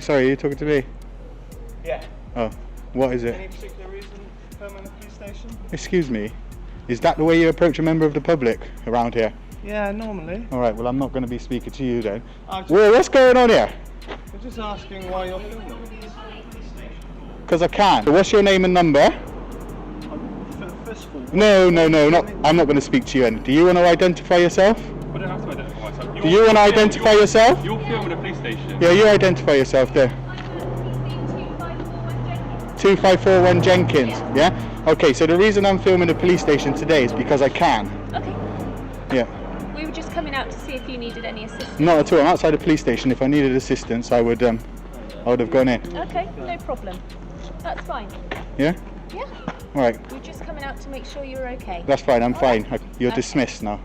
Sorry, are you talking to me? Yeah. Oh, what is it? Any particular reason filming the police station? Excuse me, is that the way you approach a member of the public around here? Yeah, normally. Alright, well I'm not going to be speaking to you then. I'm Well, what's going on here? just asking why you're filming. Because I can. So what's your name and number? First of all, No, I'm not going to speak to you then. Do you want to identify yourself? I don't have to identify myself. Do you want to identify yourself? You're filming a police station. Yeah, you identify yourself there. 2541 Jenkins, yeah? Okay, so the reason I'm filming the police station today is because I can. Okay. Yeah. We were just coming out to see if you needed any assistance. Not at all. I'm outside the police station. If I needed assistance, I would have gone in. Okay, no problem. That's fine. Yeah? Yeah. Alright, We're just coming out to make sure you're okay. that's fine. I'm fine. Alright. You're Okay. dismissed now.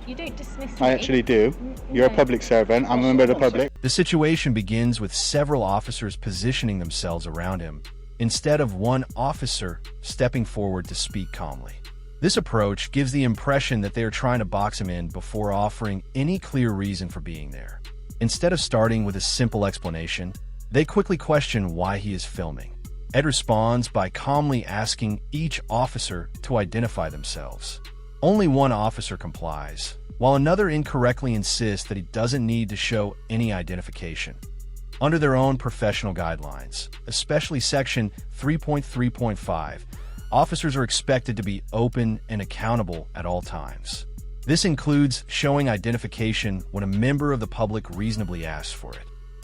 You don't dismiss me. I actually do. You're a No. public servant. I'm a member of the public. The situation begins with several officers positioning themselves around him, instead of one officer stepping forward to speak calmly. This approach gives the impression that they are trying to box him in before offering any clear reason for being there. Instead of starting with a simple explanation, they quickly question why he is filming. Ed responds by calmly asking each officer to identify themselves. Only one officer complies, while another incorrectly insists that he doesn't need to show any identification. Under their own professional guidelines, especially Section 3.3.5, officers are expected to be open and accountable at all times. This includes showing identification when a member of the public reasonably asks for it.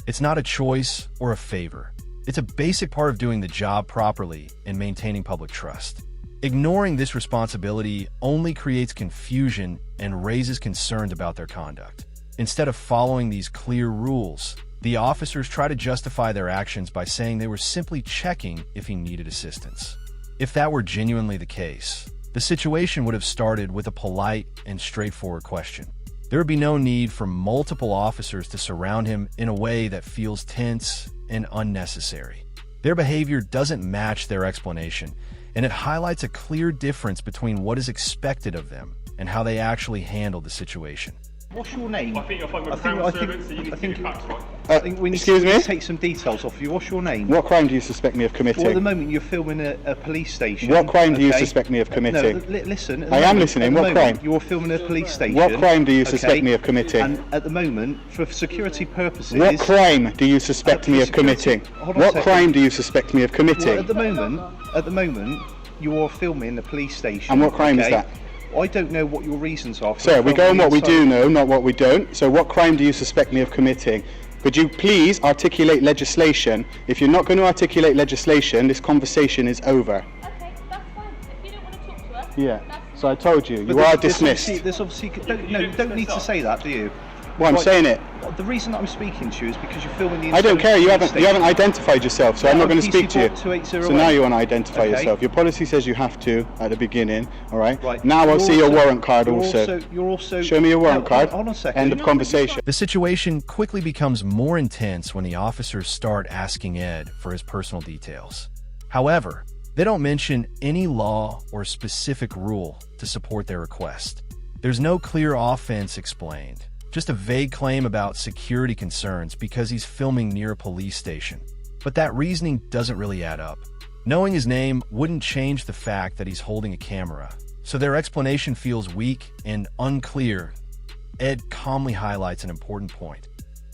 It's not a choice or a favor. It's a basic part of doing the job properly and maintaining public trust. Ignoring this responsibility only creates confusion and raises concerns about their conduct. Instead of following these clear rules, the officers try to justify their actions by saying they were simply checking if he needed assistance. If that were genuinely the case, the situation would have started with a polite and straightforward question. There would be no need for multiple officers to surround him in a way that feels tense and unnecessary. Their behavior doesn't match their explanation, and it highlights a clear difference between what is expected of them and how they actually handle the situation. what's your name? I think you're following with Crown Service, so you need to get your facts right. I think we need Excuse to me? take some details off you. What's your name? What crime do you suspect me of committing? Well, at the moment you're filming a police station. What crime do you okay? suspect me of committing? No, listen. I am listening. What crime? You're filming a police station. What crime do you okay? suspect me of committing? And at the moment, for security purposes. What crime do you suspect me of committing? Hold on a What second. crime do you suspect me of Well, committing? at the moment, you are filming a police station. And what crime is okay? that? I don't know what your reasons are. For Sir, we go on filming what we inside. do know, not what we don't. So what crime do you suspect me of committing? Could you please articulate legislation? If you're not going to articulate legislation, this conversation is over. Okay, that's fine. If you don't want to talk to us, Yeah. that's So I told you, But you are there's dismissed. obviously, you don't need to say that, do you? Well, I'm Right, saying it. The reason that I'm speaking to you is because you're filming the. I don't inside care. of You the haven't police station. identified yourself, so I'm Yeah, not going to PC speak to you. 2808. So now you want to identify Okay. yourself. Your policy says you have to at the beginning. All right. Right. Now I'll You're see your also- warrant card you're also. You're also. Show me your warrant No, card. Hold on a second. End of conversation. The situation quickly becomes more intense when the officers start asking Ed for his personal details. However, they don't mention any law or specific rule to support their request. There's no clear offense explained, just a vague claim about security concerns because he's filming near a police station. But that reasoning doesn't really add up. Knowing his name wouldn't change the fact that he's holding a camera, so their explanation feels weak and unclear. Ed calmly highlights an important point.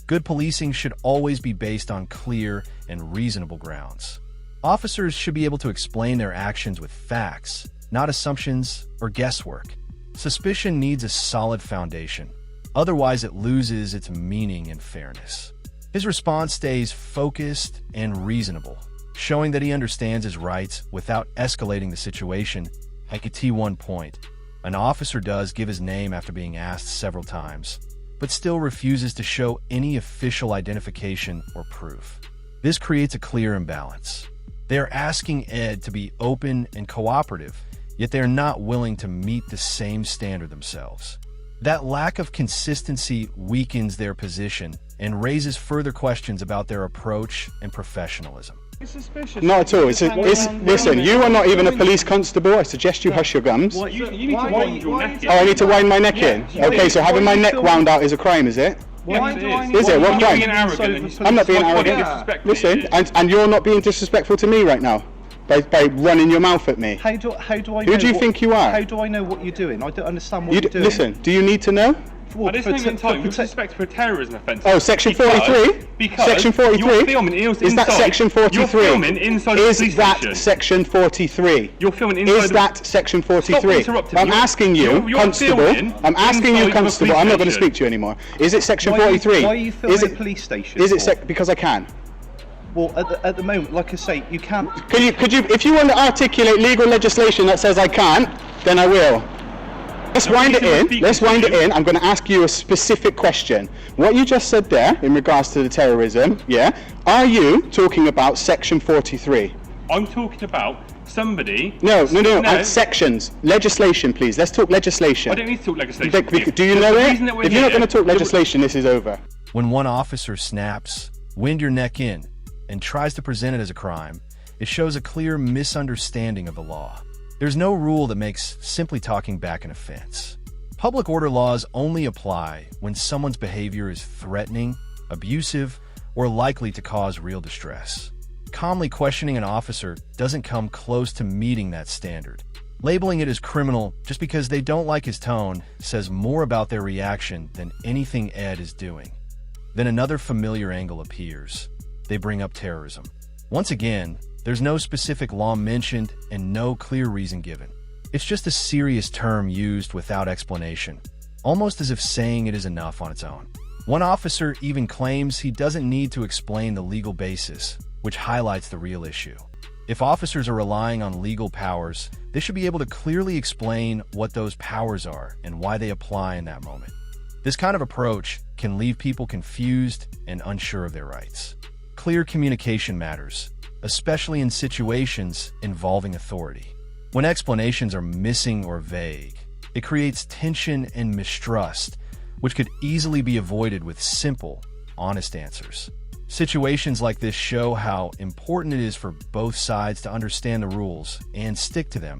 Good policing should always be based on clear and reasonable grounds. Officers should be able to explain their actions with facts, not assumptions or guesswork. Suspicion needs a solid foundation. Otherwise, it loses its meaning and fairness. His response stays focused and reasonable, showing that he understands his rights without escalating the situation. At T1 point, an officer does give his name after being asked several times, but still refuses to show any official identification or proof. This creates a clear imbalance. They are asking Ed to be open and cooperative, yet they are not willing to meet the same standard themselves. That lack of consistency weakens their position and raises further questions about their approach and professionalism. It's suspicious. Not at all. Listen, you are not even a police constable. I suggest you hush your gums. You need to wind your neck in. Oh, I need to wind my neck in? Yeah. Okay, so having my Why are you neck filming? wound out is a crime, is it? Why Yes, do it I is. need Is it? to What be crime? Being arrogant over and- I'm not being My colleague arrogant. disrespecting Listen, you. and you're not being disrespectful to me right now by running your mouth at me. How do I know? Who do you think you are? How do I know what you're doing? I don't understand what You you're doing. listen, do you need to know? What, At this for moment in te- time, for you're te- suspected for a terrorism offence. Oh, section 43? Because Section 43? You're filming Is inside. that section 43? You're filming inside the Is police that station. section 43? You're filming inside. Is that section 43? interrupting I'm me. asking you, You're constable. filming I'm asking you, inside the constable. police I'm not going to station. speak to you anymore. Is it section Why are you- 43? why are you filming Is it a police station Is it for? because I can? Well, at the moment, like I say, you can't. Could you, if you want to articulate legal legislation that says I can't, then I will. Let's The wind it reason I'm in. speaking Let's to wind it you- in. I'm going to ask you a specific question. What you just said there in regards to the terrorism, yeah? Are you talking about section 43? I'm talking about somebody. No. Sections. Legislation, please. Let's talk legislation. I don't need to talk legislation. Do you know The it? reason that we're If you're not here- going to talk legislation, this is over. When one officer snaps, wind your neck in, and tries to present it as a crime, it shows a clear misunderstanding of the law. There's no rule that makes simply talking back an offense. Public order laws only apply when someone's behavior is threatening, abusive, or likely to cause real distress. Calmly questioning an officer doesn't come close to meeting that standard. Labeling it as criminal just because they don't like his tone says more about their reaction than anything Ed is doing. Then another familiar angle appears. They bring up terrorism. Once again, there's no specific law mentioned and no clear reason given. It's just a serious term used without explanation, almost as if saying it is enough on its own. One officer even claims he doesn't need to explain the legal basis, which highlights the real issue. If officers are relying on legal powers, they should be able to clearly explain what those powers are and why they apply in that moment. This kind of approach can leave people confused and unsure of their rights. Clear communication matters, especially in situations involving authority. When explanations are missing or vague, it creates tension and mistrust, which could easily be avoided with simple, honest answers. Situations like this show how important it is for both sides to understand the rules and stick to them.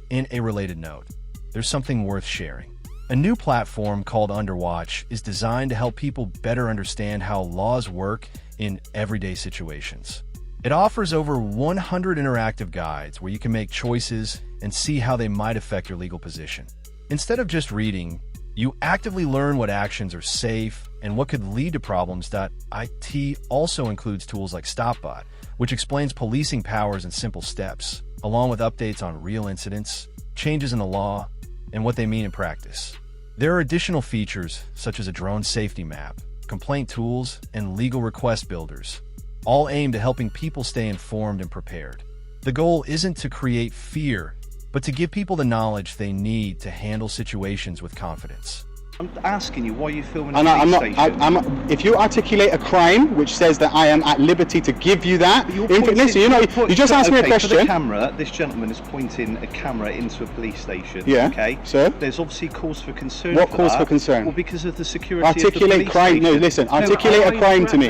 In a related note, there's something worth sharing. A new platform called Underwatch is designed to help people better understand how laws work in everyday situations. It offers over 100 interactive guides where you can make choices and see how they might affect your legal position. Instead of just reading, you actively learn what actions are safe and what could lead to problems. IT also includes tools like StopBot, which explains policing powers in simple steps, along with updates on real incidents, changes in the law, and what they mean in practice. There are additional features such as a drone safety map, complaint tools, and legal request builders, all aimed at helping people stay informed and prepared. The goal isn't to create fear, but to give people the knowledge they need to handle situations with confidence. I'm asking you why you're filming a And police station. if you articulate a crime which says that I am at liberty to give you that, listen, you just asked me a For the question. camera, this gentleman is pointing a camera into a police station. Yeah, Okay. sir. There's obviously cause for concern. What for cause that. for concern? Well, because of the security. Articulate of the police crime. No, station. listen. No, Articulate a crime to me.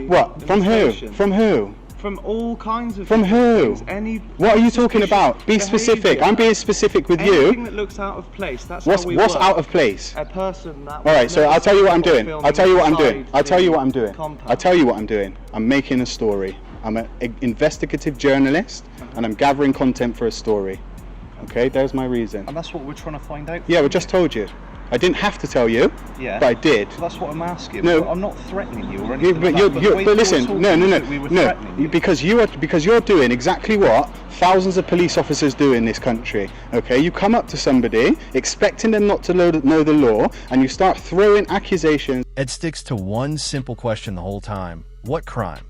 What? From who? From who? From all kinds of From who? things. Any What are you talking suspicious about? Be specific. behaviour. I'm being specific with Anything you. that looks out of place. That's What's how we what's work. out of place? A person that. All right, so I'll tell you what I'm doing. I'll tell you what I'm doing. inside I'll tell you what I'm the doing. compound. I'll tell you what I'm doing. I'm making a story. I'm an investigative journalist, and I'm gathering content for a story. Okay, there's my reason. And that's what we're trying to find out. Yeah, we just told you. I didn't have to tell you, Yeah. but I did. So that's what I'm asking. No. I'm not threatening you or Yeah, anything. but like that, the way but you listen, were no, talking that we were threatening you. because you're doing exactly what thousands of police officers do in this country. Okay, you come up to somebody expecting them not to know the law, and you start throwing accusations. Ed sticks to one simple question the whole time: what crime?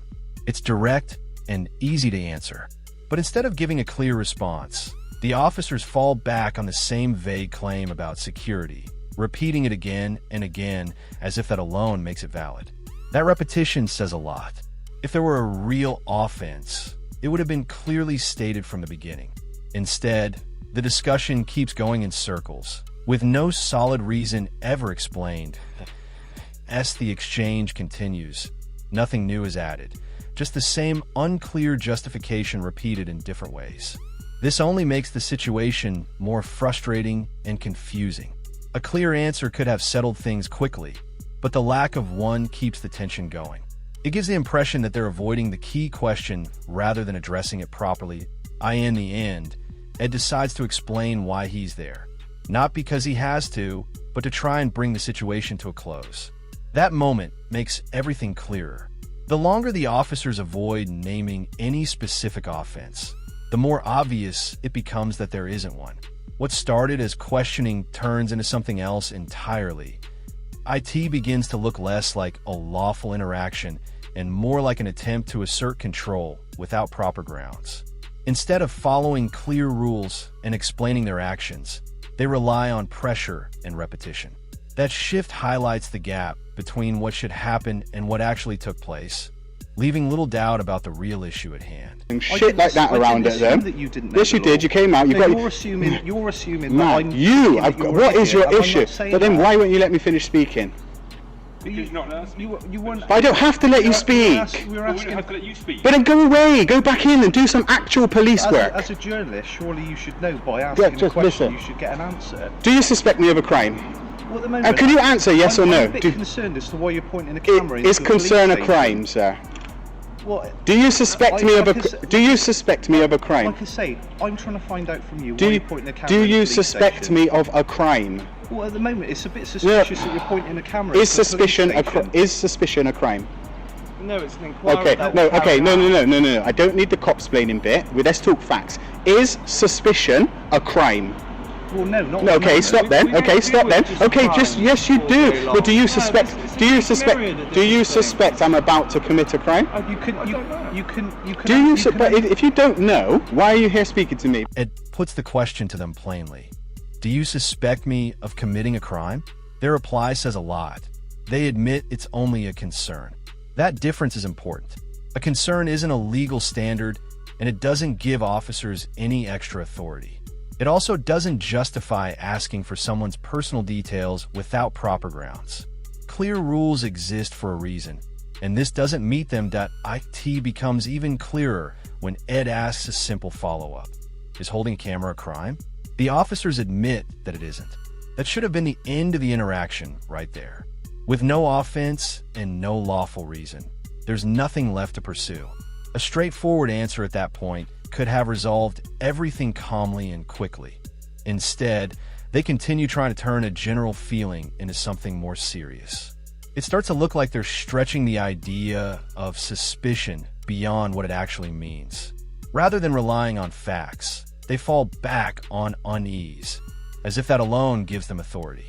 It's direct and easy to answer. But instead of giving a clear response, the officers fall back on the same vague claim about security, repeating it again and again as if that alone makes it valid. That repetition says a lot. If there were a real offense, it would have been clearly stated from the beginning. Instead, the discussion keeps going in circles, with no solid reason ever explained. As the exchange continues, nothing new is added, just the same unclear justification repeated in different ways. This only makes the situation more frustrating and confusing. A clear answer could have settled things quickly, but the lack of one keeps the tension going. It gives the impression that they're avoiding the key question rather than addressing it properly. In the end, Ed decides to explain why he's there. Not because he has to, but to try and bring the situation to a close. That moment makes everything clearer. The longer the officers avoid naming any specific offense, the more obvious it becomes that there isn't one. What started as questioning turns into something else entirely. IT begins to look less like a lawful interaction and more like an attempt to assert control without proper grounds. Instead of following clear rules and explaining their actions, they rely on pressure and repetition. That shift highlights the gap between what should happen and what actually took place, leaving little doubt about the real issue at hand. Shit like that around it, though. That you didn't know Yes, you the did. law. You came out. No, you're assuming that Man, I'm you. thinking I've that got. you're What an is your idiot. I'm issue? not saying But then that. why won't you let me finish speaking? Because you're not allowed to speak. You weren't. But I don't have to let you We speak. were We don't asking. have to let you speak. But then go away. Go back in and do some actual police work. As a journalist, surely you should know by asking a just question, listen. you should get an answer. Do you suspect me of a crime? Well, at the moment, Can you answer yes I'm or no? a bit Do- concerned as to why you're pointing a camera. Is into a police concern a station. crime, sir? Well, Do you suspect me of a? like I said- Do you suspect me of a crime? like I say, I'm trying to find out from you why Do you're pointing a camera. do in a you police suspect station. me of a crime? Well, at the moment, it's a bit suspicious that you're pointing a camera. Is into a police suspicion a station. is suspicion a crime? No, it's an inquiry. Okay, that no, will okay, carry no, out. no. I don't need the cops explaining bit. Let's talk facts. Is suspicion a crime? Well, no, not. No, at the okay, moment. stop then. we don't Okay, deal stop with then. just Okay, crime just yes, you all do. day Well, long. do you No, suspect? it's Do you a suspect? myriad of Do you different things. suspect I'm about to commit a crime? You can. I don't know. You can. Do you? can But if you don't know, why are you here speaking to me? Ed puts the question to them plainly. Do you suspect me of committing a crime? Their reply says a lot. They admit it's only a concern. That difference is important. A concern isn't a legal standard, and it doesn't give officers any extra authority. It also doesn't justify asking for someone's personal details without proper grounds. Clear rules exist for a reason, and this doesn't meet them. IT becomes even clearer when Ed asks a simple follow-up. Is holding a camera a crime? The officers admit that it isn't. That should have been the end of the interaction right there. With no offense and no lawful reason, there's nothing left to pursue. A straightforward answer at that point could have resolved everything calmly and quickly. Instead, they continue trying to turn a general feeling into something more serious. It starts to look like they're stretching the idea of suspicion beyond what it actually means. Rather than relying on facts, they fall back on unease, as if that alone gives them authority.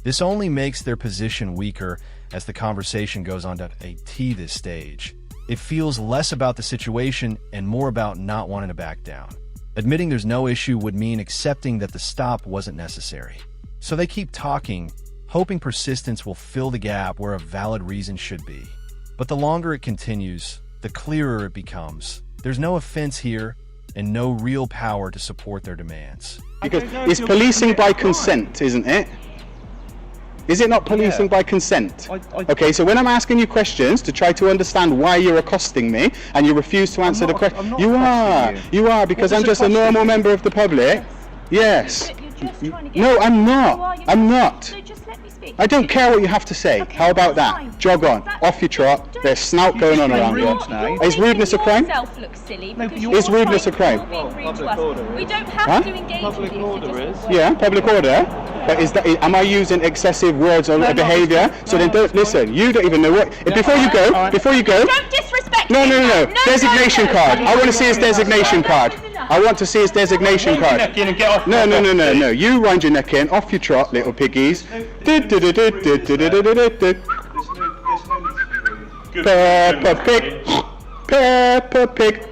This only makes their position weaker as the conversation goes on to AT this stage. It feels less about the situation and more about not wanting to back down. Admitting there's no issue would mean accepting that the stop wasn't necessary. So they keep talking, hoping persistence will fill the gap where a valid reason should be. But the longer it continues, the clearer it becomes. There's no offense here and no real power to support their demands. Because don't know if it's you're policing committing by a crime. consent, isn't it? Is it not policing Yeah. by consent? I- Okay, so when I'm asking you questions to try to understand why you're accosting me and you refuse to answer the not- question, I'm not you are, accosting you are, because What I'm was just a accosting normal you? member of the public. Yes. You're just trying to get No, I'm Who are not. you? I'm not. No, just let me speak. I don't care what you have to say. Okay, How about that's that? fine. Jog on. That's- Off your trot. Don't- There's snout going on just around being here. rude now. Is rudeness a crime? Yourself look silly No, because but you're Is rudeness trying- a crime? you're being rude Public to us. order We is. don't have Huh? to engage Public with you if you order just is. walk away. Yeah, public order. But am I using excessive words or No, not behaviour? this- So no, then not don't this listen. You don't even know what. Before you go, alright. before you go. Don't disrespect No, me. no, no, no. Designation card. I want to see his designation No, card. that is enough. I want to see his designation Wind your card. neck in and get off. No, no, no, no, no. You wind your neck in. Off your trot, little piggies. Good. Peppa Pig. Peppa Pig.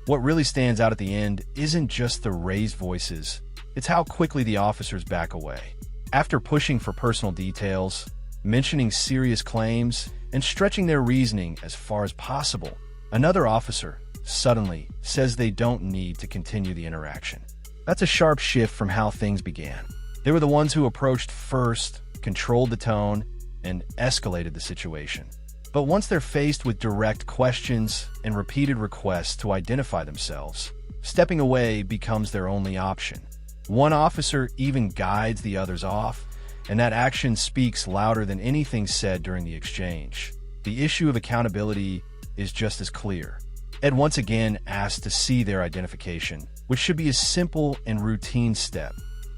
What really stands out at the end isn't just the raised voices, it's how quickly the officers back away. After pushing for personal details, mentioning serious claims, and stretching their reasoning as far as possible, another officer suddenly says they don't need to continue the interaction. That's a sharp shift from how things began. They were the ones who approached first, controlled the tone, and escalated the situation. But once they're faced with direct questions and repeated requests to identify themselves, stepping away becomes their only option. One officer even guides the others off, and that action speaks louder than anything said during the exchange. The issue of accountability is just as clear. Ed once again asked to see their identification, which should be a simple and routine step.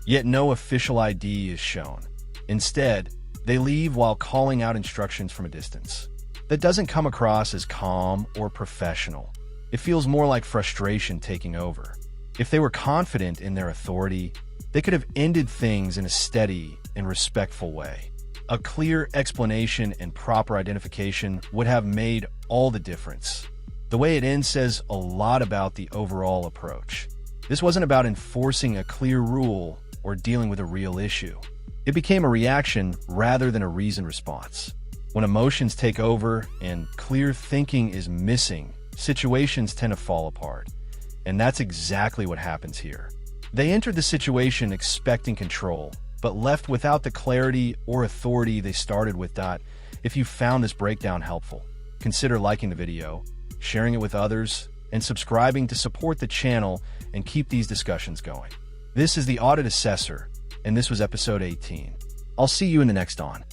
Yet no official ID is shown. Instead, they leave while calling out instructions from a distance. That doesn't come across as calm or professional. It feels more like frustration taking over. If they were confident in their authority, they could have ended things in a steady and respectful way. A clear explanation and proper identification would have made all the difference. The way it ends says a lot about the overall approach. This wasn't about enforcing a clear rule or dealing with a real issue. It became a reaction rather than a reasoned response. When emotions take over and clear thinking is missing, situations tend to fall apart. And that's exactly what happens here. They entered the situation expecting control, but left without the clarity or authority they started with. If you found this breakdown helpful, consider liking the video, sharing it with others, and subscribing to support the channel and keep these discussions going. This is the Audit Assessor, and this was episode 18. I'll see you in the next on.